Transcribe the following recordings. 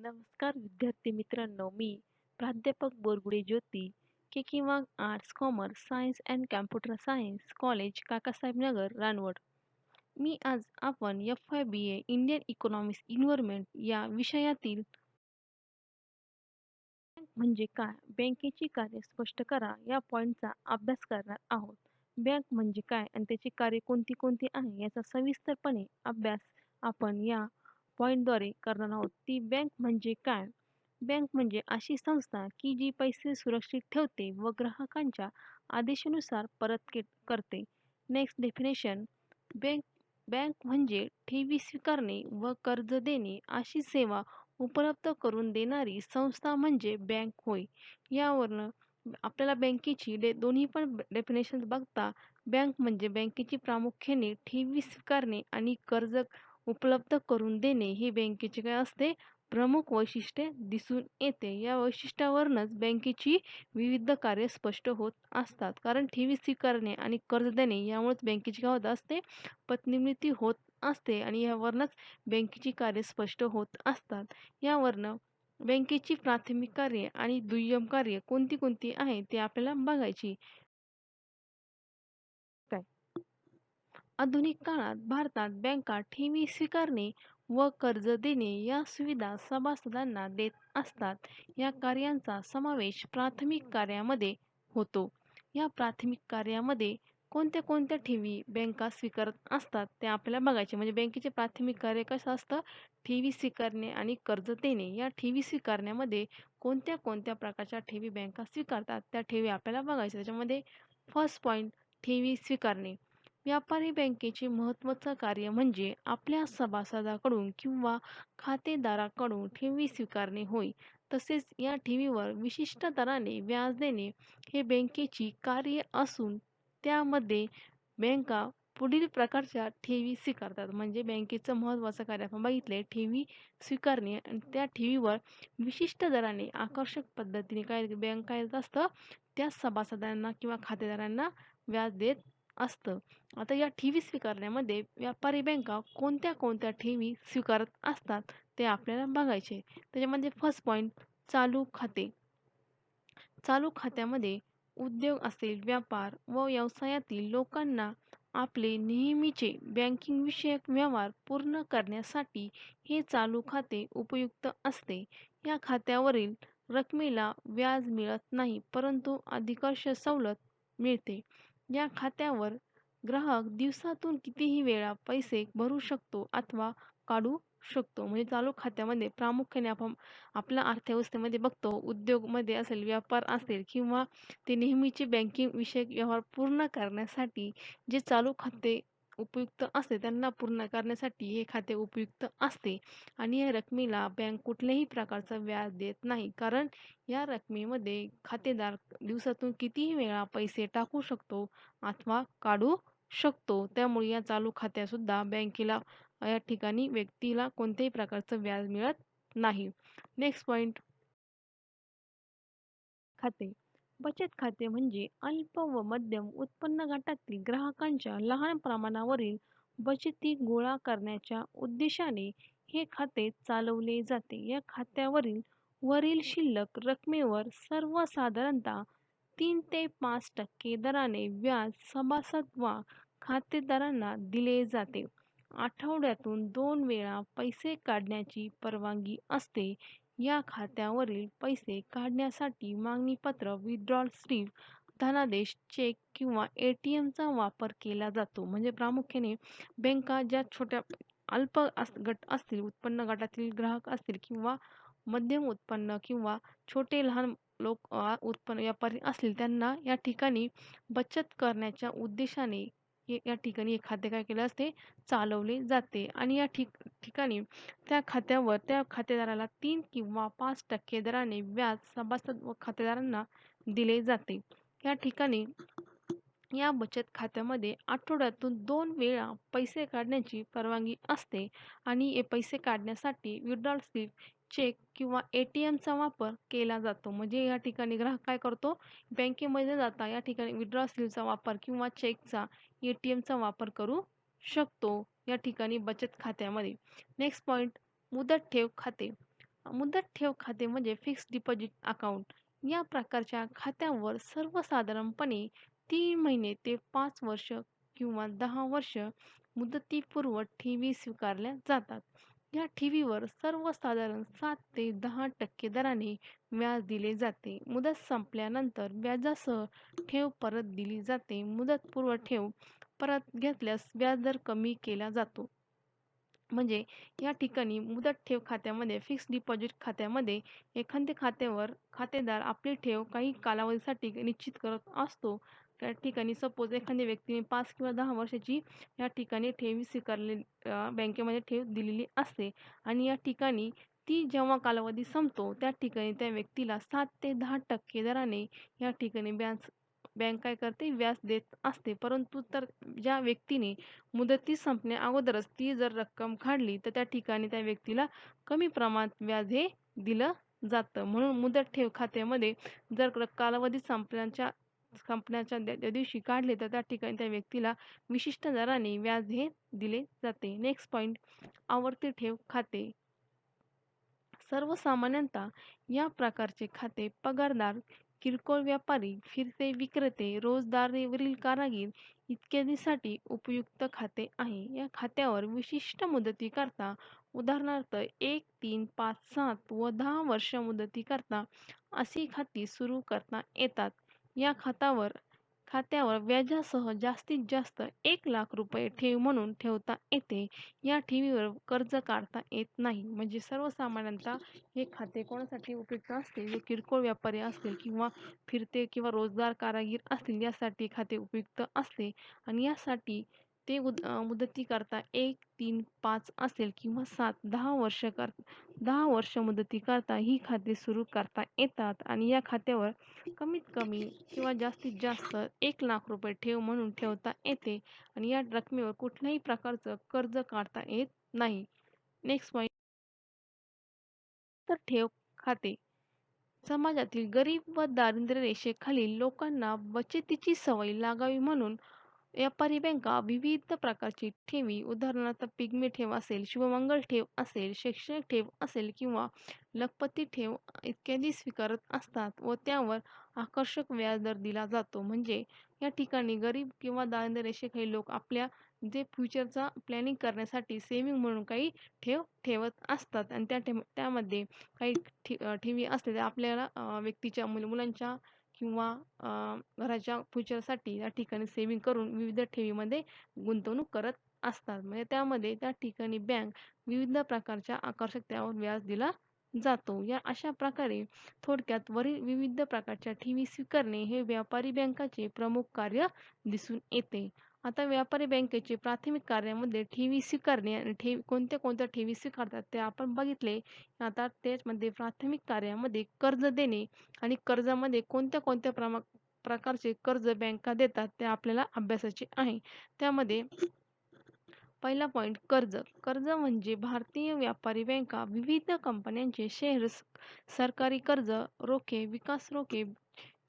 नमस्कार विद्यार्थी मित्रांनो, मी प्राध्यापक Borgude Jyoti, K K. Arts, commerce, science and computer science college, Kakasaheb Nagar, Ranwad. मी आज आपण एफ-वाय-बी-ए इंडियन इकॉनॉमिक्स इन्व्हायर्नमेंट या विषयातील बँक म्हणजे काय, बँकेची कार्य स्पष्ट करा या पॉइंटचा अभ्यास करणार आहोत. बँक म्हणजे काय आणि त्याची कार्य कोणती कोणती आहे याचा सविस्तरपणे अभ्यास आपण या पॉइंटद्वारे करणार आहोत. ती बँक म्हणजे काय? बँक म्हणजे अशी संस्था की जी पैसे सुरक्षित ठेवते व ग्राहकांच्या आदेशानुसार परत करते. Next definition. बँक बँक म्हणजे ठेवी स्वीकारणे व कर्ज देणे अशी सेवा उपलब्ध करून देणारी संस्था म्हणजे बँक होय. यावरनं आपल्याला बँकेची दोन्ही पण डेफिनेशन्स बघता बँक म्हणजे बँकेची प्रामुख्याने ठेवी स्वीकारणे आणि कर्ज उपलब्ध करून देणे हे बँकेचे काय असते प्रमुख वैशिष्ट्ये दिसून येते. या वैशिष्ट्यावरूनच बँकेची विविध कार्य स्पष्ट होत असतात. कारण ठेवी स्वीकारणे आणि कर्ज देणे यामुळेच बँकेची काय होत असते पतनिर्मिती होत असते आणि यावरूनच बँकेची कार्य स्पष्ट होत असतात. यावरनं बँकेची प्राथमिक कार्ये आणि दुय्यम कार्ये कोणती कोणती आहेत ते आपल्याला बघायची. काय आधुनिक काळात भारतात बँका ठेवी स्वीकारणे व कर्ज देणे या सुविधा सभासदांना देत असतात. या कार्यांचा समावेश प्राथमिक कार्यामध्ये होतो. या प्राथमिक कार्यामध्ये कोणत्या कोणत्या ठेवी बँका स्वीकारत असतात ते आपल्याला बघायचे. म्हणजे बँकेचे प्राथमिक कार्य कसं असतं? ठेवी स्वीकारणे आणि कर्ज देणे. या ठेवी स्वीकारण्यामध्ये कोणत्या कोणत्या प्रकारच्या ठेवी बँका स्वीकारतात त्या ठेवी आपल्याला बघायच्या. त्याच्यामध्ये फर्स्ट पॉईंट ठेवी स्वीकारणे. व्यापारी बँकेचे महत्त्वाचं कार्य म्हणजे आपल्या सभासदाकडून किंवा खातेदाराकडून ठेवी स्वीकारणे होय. तसेच या ठेवीवर विशिष्ट दराने व्याज देणे हे बँकेची कार्य असून त्यामध्ये बँका पुढील प्रकारच्या ठेवी स्वीकारतात. म्हणजे बँकेचं महत्त्वाचं कार्य आपण बघितले ठेवी स्वीकारणे आणि त्या ठेवीवर विशिष्ट दराने आकर्षक पद्धतीने काय बँक काय देत असतं त्या सभासदांना किंवा खातेदारांना व्याज देत असतं. आता या ठेवी स्वीकारण्यामध्ये व्यापारी बँका कोणत्या कोणत्या ठेवी स्वीकारत असतात ते आपल्याला बघायचे. त्याच्यामध्ये फर्स्ट पॉईंट चालू खाते. चालू खात्यामध्ये उद्योग असेल, व्यापार व व्यवसायातील लोकांना आपले नेहमीचे बँकिंग विषयक व्यवहार पूर्ण करण्यासाठी हे चालू खाते उपयुक्त असते. या खात्यावरील रकमेला व्याज मिळत नाही, परंतु अधिकांश सवलत मिळते. या खात्यावर ग्राहक दिवसातून कितीही वेळा पैसे भरू शकतो अथवा काढू शकतो. म्हणजे चालू खात्यामध्ये प्रामुख्याने आपण आपल्या अर्थव्यवस्थेमध्ये बघतो, उद्योगमध्ये असेल, व्यापार असेल किंवा ते नेहमीचे बँकिंग विषयक व्यवहार पूर्ण करण्यासाठी जे चालू खाते उपयुक्त असते, त्यांना पूर्ण करण्यासाठी हे खाते उपयुक्त असते आणि या रकमेला बँक कुठल्याही प्रकारचं व्याज देत नाही. कारण या रकमेमध्ये खातेदार दिवसातून कितीही वेळा पैसे टाकू शकतो अथवा काढू शकतो. त्यामुळे या चालू खात्यासुद्धा बँकेला या ठिकाणी व्यक्तीला कोणत्याही प्रकारचं व्याज मिळत नाही. नेक्स्ट पॉइंट खाते. बचत खाते म्हणजे अल्प व मध्यम उत्पन्न गटातील ग्राहकांच्या लहान प्रमाणावरील बचती गोळा करण्याच्या उद्देशाने हे खाते चालवले जाते. या खात्यावरील वरील शिल्लक रकमेवर सर्वसाधारणतः 3 ते 5% दराने व्याज सभासद वा खातेदारांना दिले जाते. आठवड्यातून 2 वेळा पैसे काढण्याची परवानगी असते. या खात्यावरील पैसे काढण्यासाठी मागणीपत्र, विथड्रॉल स्लिप, धनादेश, चेक किंवा ए-टी-एमचा वापर केला जातो. म्हणजे प्रामुख्याने बँका ज्या छोट्या अल्प गट असतील, उत्पन्न गटातील ग्राहक असतील किंवा मध्यम उत्पन्न किंवा छोटे लहान लोक उत्पन्न व्यापारी असतील त्यांना या ठिकाणी बचत करण्याच्या उद्देशाने या ठिकाणी हे खाते काय केले असते चालवले जाते आणि या ठिकाणी त्या खात्यावर त्या खातेदाराला 3 किंवा 5% दराने व्याज सभासद व खातेदारांना दिले जाते. या ठिकाणी या बचत खात्यामध्ये आठवड्यातून 2 वेळा पैसे काढण्याची परवानगी असते आणि हे पैसे काढण्यासाठी विथड्रॉल स्लिप, चेक किंवा ए-टी-एमचा वापर केला जातो. म्हणजे या ठिकाणी ग्राहक काय करतो बँकेमध्ये जाता या ठिकाणी विथड्रॉल स्लिपचा वापर किंवा चेकचा, ए-टी-एमचा वापर करू शकतो या ठिकाणी बचत खात्यामध्ये. नेक्स्ट पॉइंट मुदत ठेव खाते. मुदत ठेव खाते म्हणजे फिक्स्ड डिपॉझिट अकाउंट. या प्रकारच्या खात्यावर सर्वसाधारणपणे 3 महिने ते 5 वर्ष किंवा 10 वर्ष मुदतीपूर्व ठेवी स्वीकारल्या जातात. या ठेवीवर सर्वसाधारण 7 ते 10% दराने व्याज दिले जाते. मुदत संपल्यानंतर व्याजासह ठेव परत दिली जाते. मुदतपूर्व ठेव परत घेतल्यास व्याजदर कमी केला जातो. म्हणजे या ठिकाणी मुदत ठेव खात्यामध्ये फिक्स्ड डिपॉझिट खात्यामध्ये एखाद्या खात्यावर खातेदार आपली ठेव काही कालावधीसाठी निश्चित करत असतो. त्या ठिकाणी सपोज एखाद्या व्यक्तीने 5 किंवा 10 वर्षाची या ठिकाणी ठेवी स्वीकारलेली बँकेमध्ये ठेव दिलेली असते आणि या ठिकाणी ती जेव्हा कालावधी संपतो त्या ठिकाणी त्या व्यक्तीला 7 ते 10% दराने या ठिकाणी बँक काय करते व्याज देत असते. परंतु तर ज्या व्यक्तीने मुदती संपण्या अगोदरच ती जर रक्कम काढली तर त्या ठिकाणी त्या व्यक्तीला कमी प्रमाणात व्याज हे दिलं जातं. म्हणून मुदत ठेव खात्यामध्ये जर कालावधी संपण्याच्या त्या दिवशी काढले तर त्या ठिकाणी त्या व्यक्तीला विशिष्ट दराने व्याज हे दिले जाते. नेक्स्ट पॉइंट, आवर्ती ठेव खाते. सर्वसामान्यतः या प्रकारचे खाते पगारदार, किरकोळ व्यापारी, फिरते विक्रेते, रोजंदारीवरील कारागीर इत्यादींसाठी उपयुक्त खाते आहे. या खात्यावर विशिष्ट मुदतीकरता उदाहरणार्थ 1, 3, 5, 7 व 10 वर्ष मुदतीकरता अशी खाती सुरू करता येतात. या खात्यावर व्याजासह जास्तीत जास्त 1 लाख रुपये ठेव म्हणून ठेवता येते. या ठेवीवर कर्ज काढता येत नाही. म्हणजे सर्वसामान्यतः हे खाते कोणासाठी उपयुक्त असते? जे किरकोळ व्यापारी असतील किंवा फिरते किंवा रोजगार कारागीर असतील यासाठी खाते उपयुक्त असते आणि यासाठी ते मुदतीकरता 1, 3, 5 असेल किंवा 7, 10 वर्ष मुदतीकरता ही खाती सुरू करता येतात आणि या खात्यावर कमीत कमी किंवा जास्तीत जास्त 1 लाख रुपये ठेव म्हणून ठेवता येते आणि या रकमेवर कुठल्याही प्रकारचं कर्ज काढता येत नाही. नेक्स्ट पॉइंट, तर ठेव खाते. समाजातील गरीब व दारिद्र्य रेषेखालील लोकांना बचतीची सवय लागावी म्हणून व्यापारी बँका विविध प्रकारची ठेवी, उदाहरणार्थ पिग्मी ठेव असेल, शुभमंगल ठेव असेल, शैक्षणिक ठेव असेल किंवा लखपती ठेव इत्यादी स्वीकारत असतात व त्यावर आकर्षक व्याजदर दिला जातो. म्हणजे या ठिकाणी गरीब किंवा दारिद्र्य रेषेखालील लोक आपल्या जे फ्युचरचा प्लॅनिंग करण्यासाठी सेव्हिंग म्हणून काही ठेव ठेवत असतात आणि त्यामध्ये काही ठेवी असते त्या आपल्याला व्यक्तीच्या मुलांच्या किंवा घराच्या फ्युचरसाठी या ठिकाणी सेव्हिंग करून विविध ठेवीमध्ये गुंतवणूक करत असतात. म्हणजे त्यामध्ये त्या ठिकाणी बँक विविध प्रकारच्या आकर्षक त्यावर व्याज दिला जातो. या अशा प्रकारे थोडक्यात वरील विविध प्रकारच्या ठेवी स्वीकारणे हे व्यापारी बँकाचे प्रमुख कार्य दिसून येते. आता व्यापारी बँकेचे प्राथमिक कार्यामध्ये ठेवी स्वीकारणे आणि कोणत्या कोणत्या ठेवी स्वीकारतात ते आपण बघितले. आता त्यामध्ये प्राथमिक कार्यामध्ये कर्ज देणे आणि कर्जामध्ये कोणत्या कोणत्या प्रकारचे कर्ज बँका देतात ते आपल्याला अभ्यासाचे आहे. त्यामध्ये पहिला पॉइंट, कर्ज. कर्ज म्हणजे भारतीय व्यापारी बँका विविध कंपन्यांचे शेअर्स, सरकारी कर्ज, रोखे, विकास रोखे,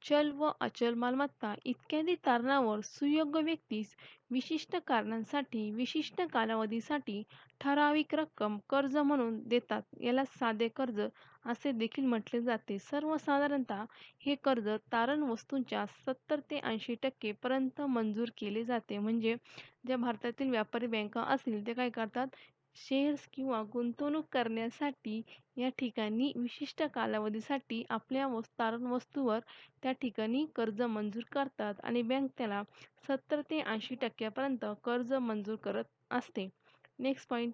चल व अचल मालमत्ता इत्यादी तारणावर सुयोग्य व्यक्तीस विशिष्ट कारणांसाठी विशिष्ट कालावधीसाठी ठराविक रक्कम कर्ज म्हणून देतात. याला साधे कर्ज असे देखील म्हटले जाते. सर्वसाधारणतः हे कर्ज तारण वस्तूंच्या 70 ते 80% पर्यंत मंजूर केले जाते. म्हणजे ज्या भारतातील व्यापारी बँका असतील ते काय करतात, शेअर्स किंवा गुंतवणूक करण्यासाठी या ठिकाणी विशिष्ट कालावधीसाठी आपल्या तारण वस्तूवर त्या ठिकाणी कर्ज मंजूर करतात आणि बँक त्याला 70 ते 80% पर्यंत कर्ज मंजूर करत असते. नेक्स्ट पॉइंट,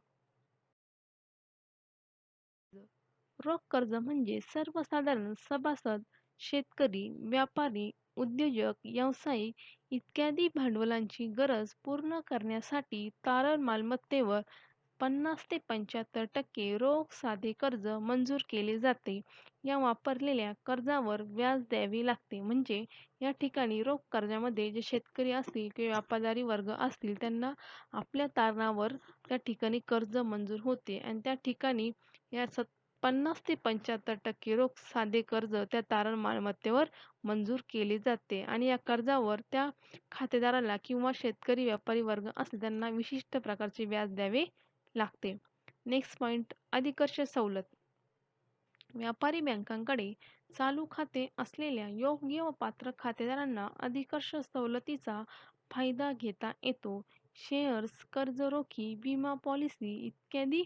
रोख कर्ज म्हणजे सर्वसाधारण सभासद, शेतकरी, व्यापारी, उद्योजक, व्यावसायिक इत्यादी भांडवलाची गरज पूर्ण करण्यासाठी तारण मालमत्तेवर 50 ते 75% रोख साधे कर्ज मंजूर केले जाते. या वापरलेल्या कर्जावर व्याज द्यावे लागते. म्हणजे या ठिकाणी रोख कर्जामध्ये जे शेतकरी असतील किंवा व्यापारी वर्ग असतील त्यांना आपल्या तारणावर त्या ठिकाणी कर्ज मंजूर होते आणि त्या ठिकाणी या 50 ते 75% रोख साधे कर्ज त्या तारण मालमत्तेवर मंजूर केले जाते आणि या कर्जावर त्या खातेदाराला किंवा शेतकरी व्यापारी वर्ग असतील त्यांना विशिष्ट प्रकारचे व्याज द्यावे लागते. नेक्स्ट पॉइंट, अधिकर्ष सवलत. व्यापारी बँकांकडे चालू खाते असलेल्या योग्य व पात्र खातेदारांना अधिकर्ष सवलतीचा फायदा घेता येतो. शेअर्स, कर्ज रोखी, विमा पॉलिसी इत्यादी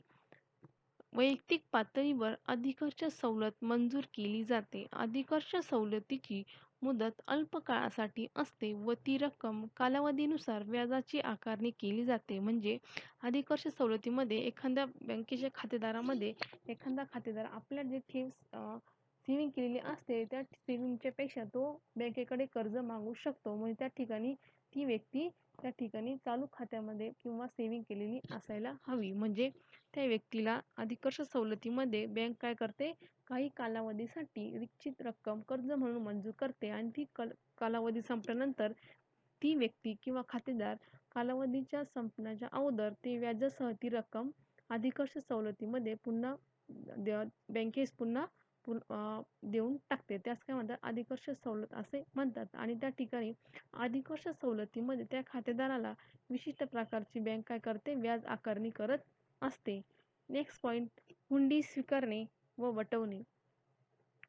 वैयक्तिक पातळीवर अधिकर्ष सवलत मंजूर केली जाते. अधिकर्ष सवलतीची मुदत अल्प काळासाठी असते व ती रक्कम कालावधीनुसार व्याजाची आकारणी केली जाते. म्हणजे अधिकर्ष सवलतीमध्ये एखाद्या बँकेच्या खातेदारामध्ये एखादा खातेदार आपल्या जे सेव्हिंग केलेली असते त्या सेव्हिंगच्या पेक्षा तो बँकेकडे कर्ज मागू शकतो. म्हणजे त्या ठिकाणी ती व्यक्ती त्या ठिकाणी चालू खात्यामध्ये किंवा सेव्हिंग केलेली असायला हवी. म्हणजे त्या व्यक्तीला अधिकर्ष सवलतीमध्ये बँक काय करते, काही कालावधीसाठी निश्चित रक्कम कर्ज म्हणून मंजूर करते आणि ती कालावधी संपल्यानंतर ती व्यक्ती किंवा खातेदार कालावधीच्या संपण्याच्या अगोदर ते व्याजासह ती रक्कम अधिकर्ष सवलतीमध्ये पुन्हा बँकेस पुन्हा देऊन टाकते. त्यास काय म्हणतात, अधिकर्ष सवलत असे म्हणतात. आणि त्या ठिकाणी अधिकर्ष सवलतीमध्ये त्या खातेदाराला विशिष्ट प्रकारची बँक काय करते, व्याज आकारणी करत असते. नेक्स्ट पॉइंट, हुंडी स्वीकारणे व वटवणे.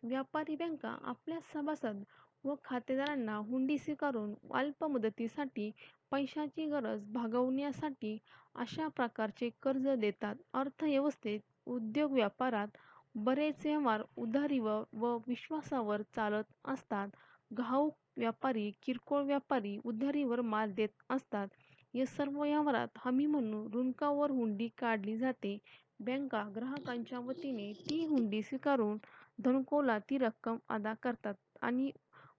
व्यापारी बँका आपल्या सभासद व खातेदारांना हुंडी स्वीकारून अल्प मुदतीसाठी पैशाची गरज भागवण्यासाठी अशा प्रकारचे कर्ज देतात. अर्थव्यवस्थेत, उद्योग व्यापारात बरेच व्यवहार उधारीवर व विश्वासावर चालत असतात. घाऊक व्यापारी, किरकोळ व्यापारी उधारीवर माल देत असतात. या सर्व व्यवहारात हमी म्हणून ऋणकावर हुंडी काढली जाते. बँका ग्राहकांच्या वतीने ती हुंडी स्वीकारून धनकोला ती रक्कम अदा करतात आणि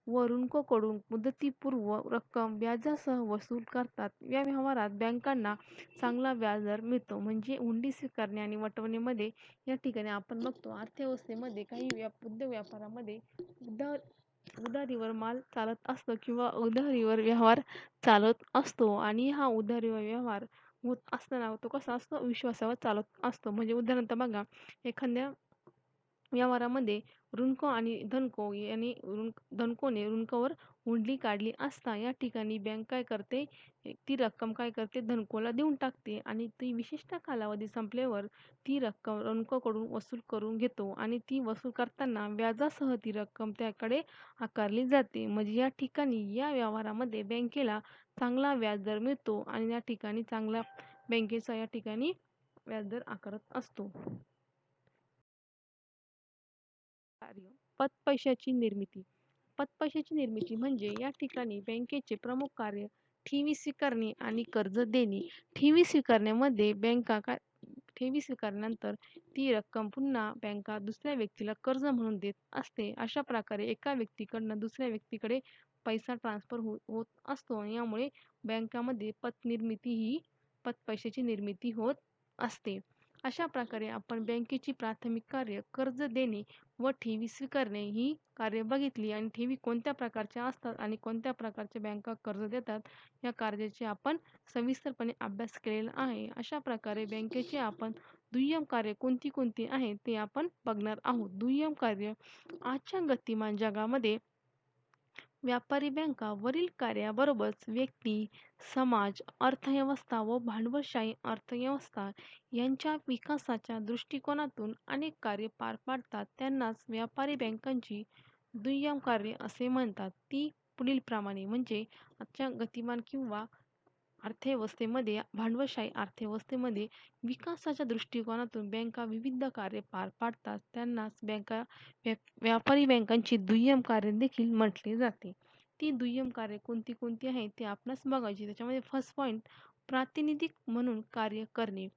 व ऋणकोकडून मुदतीपूर्व रक्कम व्याजासह वसूल करतात. या व्यवहारात बँकांना चांगला व्याजदर मिळतो. म्हणजे हुंडी स्वीकारणे आणि वटवणीमध्ये या ठिकाणी आपण बघतो अर्थव्यवस्थेमध्ये काही उद्योग व्यापारामध्ये उधारीवर माल चालत असतो किंवा उधारीवर व्यवहार चालत असतो आणि हा उधारीवर व्यवहार होत असताना तो कसा असतो, विश्वासावर चालत असतो. म्हणजे उदाहरणार्थ बघा, एखाद्या व्यवहारामध्ये ऋणको आणि धनको यांनी धनकोने ऋणकोवर हुंडी काढली असता या ठिकाणी बँक काय करते, ती रक्कम काय करते, धनकोला देऊन टाकते आणि ती विशिष्ट कालावधी संपल्यावर ती रक्कम ऋणकोकडून वसूल करून घेतो आणि ती वसूल करताना व्याजासह ती रक्कम त्याकडे आकारली जाते. म्हणजे या ठिकाणी या व्यवहारामध्ये बँकेला चांगला व्याजदर मिळतो आणि या ठिकाणी चांगला बँकेचा या ठिकाणी व्याजदर आकारत असतो. कार्य, पतपैशाची निर्मिती. पतपैशाची निर्मिती म्हणजे या ठिकाणी बँकेचे प्रमुख कार्य ठेवी स्वीकारणे आणि कर्ज देणे. ठेवी स्वीकारण्यामध्ये बँका काय ठेवी स्वीकारल्यानंतर ती रक्कम पुन्हा बँका दुसऱ्या व्यक्तीला कर्ज म्हणून देत असते. अशा प्रकारे एका व्यक्तीकडून दुसऱ्या व्यक्तीकडे पैसा ट्रान्सफर होत असतो. यामुळे बँकामध्ये पतपैशाची निर्मिती होत असते. अशा प्रकारे आपण बँकेची प्राथमिक कार्य कर्ज देणे व ठेवी स्वीकारणे ही कार्य बघितली आणि ठेवी कोणत्या प्रकारच्या असतात आणि कोणत्या प्रकारच्या बँका कर्ज देतात या कार्याचे आपण सविस्तरपणे अभ्यास केलेला आहे. अशा प्रकारे बँकेचे आपण दुय्यम कार्य कोणती कोणती आहेत ते आपण बघणार आहोत. दुय्यम कार्य, आजच्या गतिमान जगामध्ये व्यापारी बँका वरील कार्याबरोबरच व्यक्ती, समाज, अर्थव्यवस्था व भांडवलशाही अर्थव्यवस्था यांच्या विकासाच्या दृष्टिकोनातून अनेक कार्ये पार पाडतात. त्यांनाच व्यापारी बँकांची दुय्यम कार्ये असे म्हणतात. ती पुढीलप्रमाणे म्हणजे आजच्या गतिमान किंवा अर्थव्यवस्थेमध्ये, भांडवलशाही अर्थव्यवस्थेमध्ये विकासाच्या दृष्टिकोनातून बँका विविध कार्ये पार पाडतात. त्यांनाच व्यापारी बँकांची दुय्यम कार्य देखील म्हटले जाते. ती दुय्यम कार्ये कोणती कोणती आहेत ते आपणास बघायची. त्याच्यामध्ये फर्स्ट पॉईंट, प्रातिनिधिक म्हणून कार्य करणे.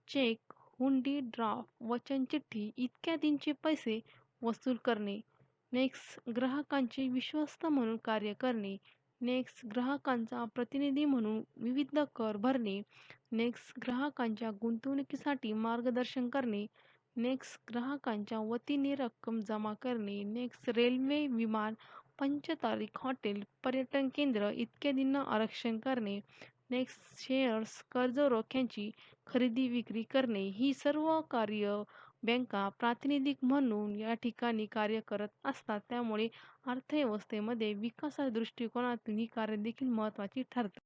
चेक, हुंडी, ड्राफ्ट, वचन चिठ्ठी इत्यादींचे पैसे वसूल करणे. नेक्स्ट, ग्राहकांचे विश्वस्त म्हणून कार्य करणे. नेक्स्ट, ग्राहकांचा प्रतिनिधी म्हणून विविध कर भरणे. नेक्स्ट, ग्राहकांच्या गुंतवणुकीसाठी मार्गदर्शन करणे. नेक्स्ट, ग्राहकांच्या वतीने रक्कम जमा करणे. नेक्स्ट, रेल्वे, विमान, पंचतारांकित हॉटेल, पर्यटन केंद्र इत्यादींना आरक्षण करणे. नेक्स्ट, शेअर्स, कर्ज रोख्यांची खरेदी विक्री करणे. ही सर्व कार्य बँका प्रातिनिधिक म्हणून या ठिकाणी कार्य करत असतात. त्यामुळे अर्थव्यवस्थेमध्ये विकासाच्या दृष्टिकोनातून ही कार्य देखील महत्त्वाची ठरतात.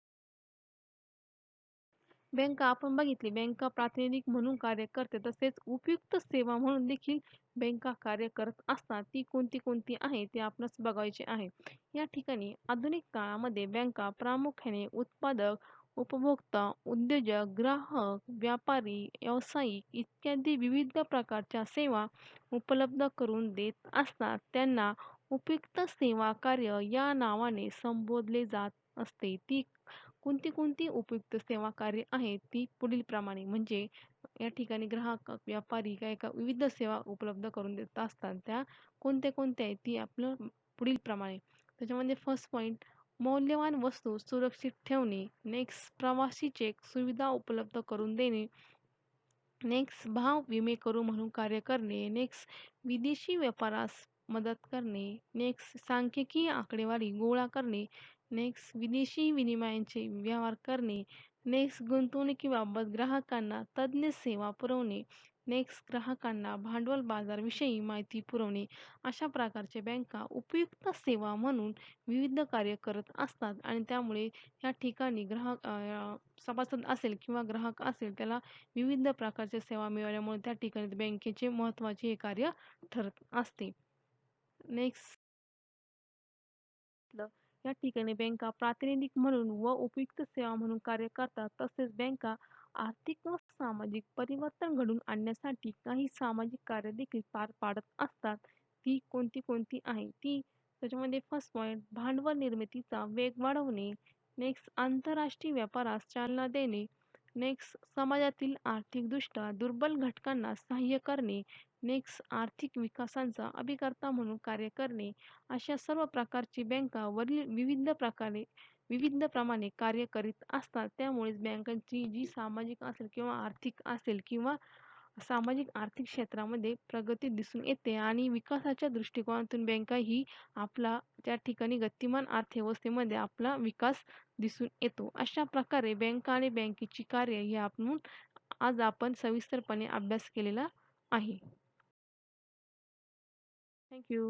बँका आपण बघितली, बँका प्रातिनिधिक म्हणून कार्य करते. तसेच उपयुक्त सेवा म्हणून देखील बँका कार्य करत असतात. ती कोणती-कोणती आहे ते आपणास बघायचे आहे. या ठिकाणी आधुनिक काळामध्ये बँका प्रामुख्याने उत्पादक, उपभोक्ता, उद्योजक, ग्राहक, व्यापारी, व्यावसायिक इत्यादी विविध प्रकारच्या सेवा उपलब्ध करून देत असतात. त्यांना उपयुक्त सेवा कार्य या नावाने संबोधले जात असते. ती कोणती-कोणती उपयुक्त सेवा कार्य आहेत ती पुढीलप्रमाणे म्हणजे या ठिकाणी ग्राहक, व्यापारी काय का विविध सेवा उपलब्ध करून देत असतात. त्या कोणत्या-कोणत्या आहेत ती आपलं पुढीलप्रमाणे. त्याच्यामध्ये फर्स्ट पॉइंट मौल्यवान वस्तू सुरक्षित ठेवणे. नेक्स्ट प्रवासी चेक सुविधा उपलब्ध करून देणे. नेक्स्ट भाव विमे करू म्हणून कार्य करणे. नेक्स्ट विदेशी व्यापारास मदत करणे. नेक्स्ट सांख्यिकीय आकडेवारी गोळा करणे. नेक्स्ट विदेशी विनिमयांचे व्यवहार करणे. नेक्स्ट गुंतवणुकीबाबत ग्राहकांना तज्ञ सेवा पुरवणे. नेक्स्ट ग्राहकांना भांडवल बाजाराविषयी माहिती पुरवणे. अशा प्रकारचे बँका उपयुक्त सेवा म्हणून विविध कार्य करत असतात आणि त्यामुळे या ठिकाणी सभासद असेल किंवा ग्राहक असेल त्याला विविध प्रकारच्या सेवा मिळाल्यामुळे त्या ठिकाणी बँकेचे महत्त्वाचे हे कार्य ठरत असते. नेक्स्ट या ठिकाणी बँका प्रातिनिधिक म्हणून व उपयुक्त सेवा म्हणून कार्य करतात. तसेच बँका आर्थिक व सामाजिक परिवर्तन घडवून आणण्यासाठी काही सामाजिक कार्य देखील पार पाडत असतात. ती कोणती-कोणती आहे ती त्याच्यामध्ये फर्स्ट पॉइंट भांडवल निर्मितीचा वेग वाढवणे. नेक्स्ट आंतरराष्ट्रीय व्यापारास चालना देणे. नेक्स्ट समाजातील आर्थिकदृष्ट्या दुर्बल घटकांना सहाय्य करणे. नेक्स्ट आर्थिक विकासाचा अभिकर्ता म्हणून कार्य करणे. अशा सर्व प्रकारची बँका वरील विविध प्रमाणे कार्य करीत असतात. त्यामुळेच बँकांची जी सामाजिक असेल किंवा आर्थिक असेल किंवा सामाजिक आर्थिक क्षेत्रामध्ये प्रगती दिसून येते आणि विकासाच्या दृष्टिकोनातून बँका ही आपला त्या ठिकाणी गतिमान अर्थव्यवस्थेमध्ये आपला विकास दिसून येतो. अशा प्रकारे बँका आणि बँकेची कार्य हे आज आपण सविस्तरपणे अभ्यास केलेला आहे. Thank you.